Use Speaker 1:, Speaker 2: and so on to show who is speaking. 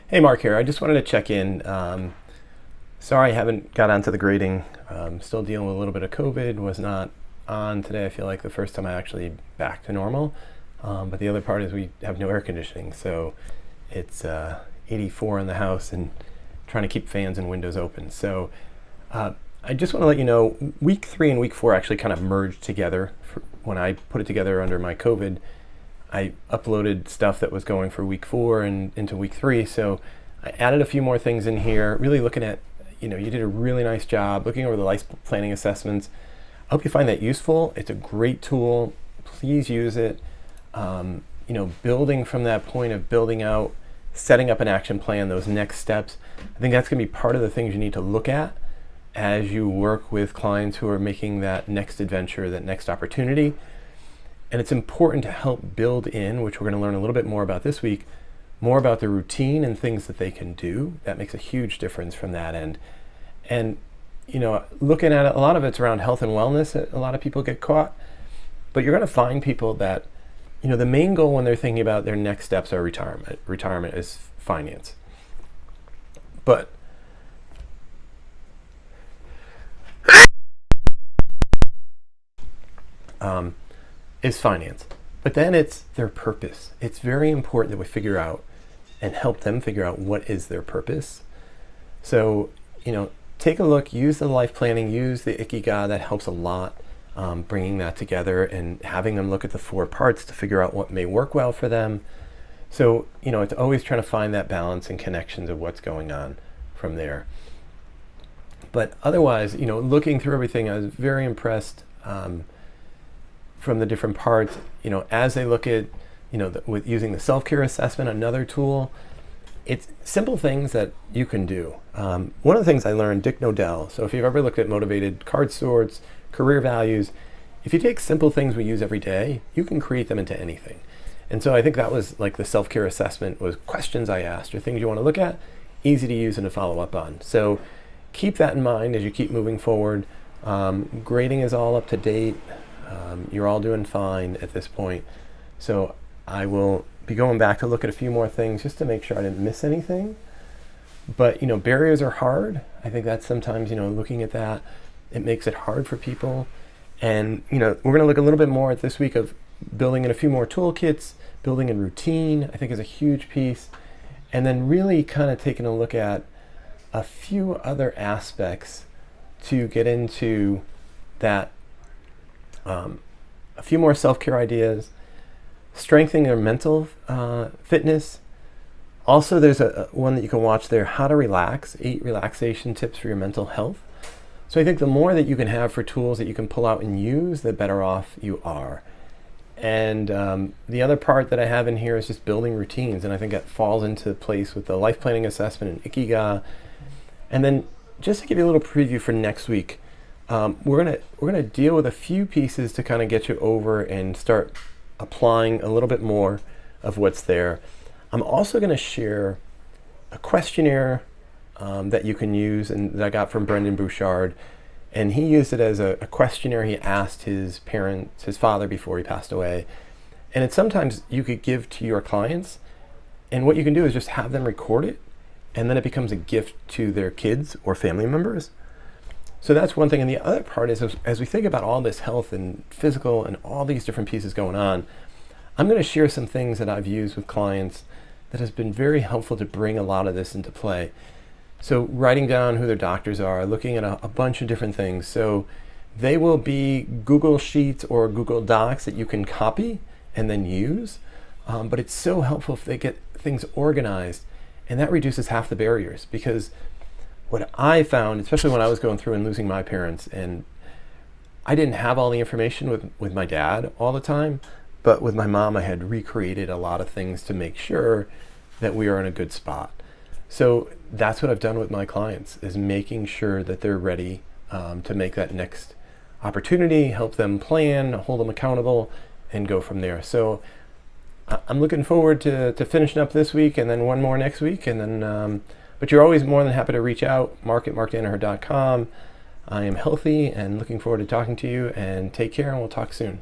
Speaker 1: Hey, Mark here. I just wanted to check in. Sorry I haven't got onto the grading. Still dealing with a little bit of COVID. Was not on today. I feel like the first time I actually back to normal. But the other part is we have no air conditioning, so it's 84 in the house and trying to keep fans and windows open. So I just want to let you know, week 3 and week 4 actually kind of merged together. When I put it together under my COVID, I uploaded stuff that was going for week 4 and into week 3. So I added a few more things in here, really looking at, you did a really nice job looking over the life planning assessments. I hope you find that useful. It's a great tool. Please use it. Building from that point of building out, setting up an action plan, those next steps, I think that's going to be part of the things you need to look at as you work with clients who are making that next adventure, that next opportunity. And it's important to help build in, which we're going to learn a little bit more about this week, more about the routine and things that they can do. That makes a huge difference from that end. And, looking at it, a lot of it's around health and wellness. A lot of people get caught, but you're going to find people that, the main goal when they're thinking about their next steps are retirement. Retirement is finance. But is finance. But then it's their purpose. It's very important that we figure out and help them figure out what is their purpose. So, take a look, use the life planning, use the Ikigai. That helps a lot, bringing that together and having them look at the 4 parts to figure out what may work well for them. So, it's always trying to find that balance and connections of what's going on from there. But otherwise, looking through everything, I was very impressed from the different parts, as they look at, with using the self-care assessment, another tool. It's simple things that you can do. One of the things I learned, Dick Nodell, so if you've ever looked at motivated card sorts, career values, if you take simple things we use every day, you can create them into anything. And so I think that was like the self-care assessment was questions I asked or things you want to look at, easy to use and to follow up on. So keep that in mind as you keep moving forward. Grading is all up to date. You're all doing fine at this point. So I will be going back to look at a few more things just to make sure I didn't miss anything. But, barriers are hard. I think that's sometimes, looking at that, it makes it hard for people. And, we're going to look a little bit more at this week of building in a few more toolkits, building in routine, I think is a huge piece. And then really kind of taking a look at a few other aspects to get into that, a few more self-care ideas, strengthening their mental fitness. Also, there's a one that you can watch there, How to Relax, 8 relaxation tips for your mental health. So I think the more that you can have for tools that you can pull out and use, the better off you are. And the other part that I have in here is just building routines, and I think that falls into place with the life planning assessment and Ikigai. And then just to give you a little preview for next week, we're gonna deal with a few pieces to kind of get you over and start applying a little bit more of what's there. I'm also going to share a questionnaire that you can use and that I got from Brendan Bouchard, and he used it as a questionnaire he asked his father before he passed away. And it's sometimes you could give to your clients, and what you can do is just have them record it, and then it becomes a gift to their kids or family members. So that's one thing. And the other part is, as we think about all this health and physical and all these different pieces going on, I'm going to share some things that I've used with clients that has been very helpful to bring a lot of this into play. So writing down who their doctors are, looking at a bunch of different things. So they will be Google Sheets or Google Docs that you can copy and then use. But it's so helpful if they get things organized, and that reduces half the barriers. Because what I found, especially when I was going through and losing my parents, and I didn't have all the information with my dad all the time, but with my mom, I had recreated a lot of things to make sure that we are in a good spot. So that's what I've done with my clients, is making sure that they're ready to make that next opportunity, help them plan, hold them accountable, and go from there. So I'm looking forward to finishing up this week and then one more next week. And then, but you're always more than happy to reach out, mark@markdanaher.com. I am healthy and looking forward to talking to you, and take care, and we'll talk soon.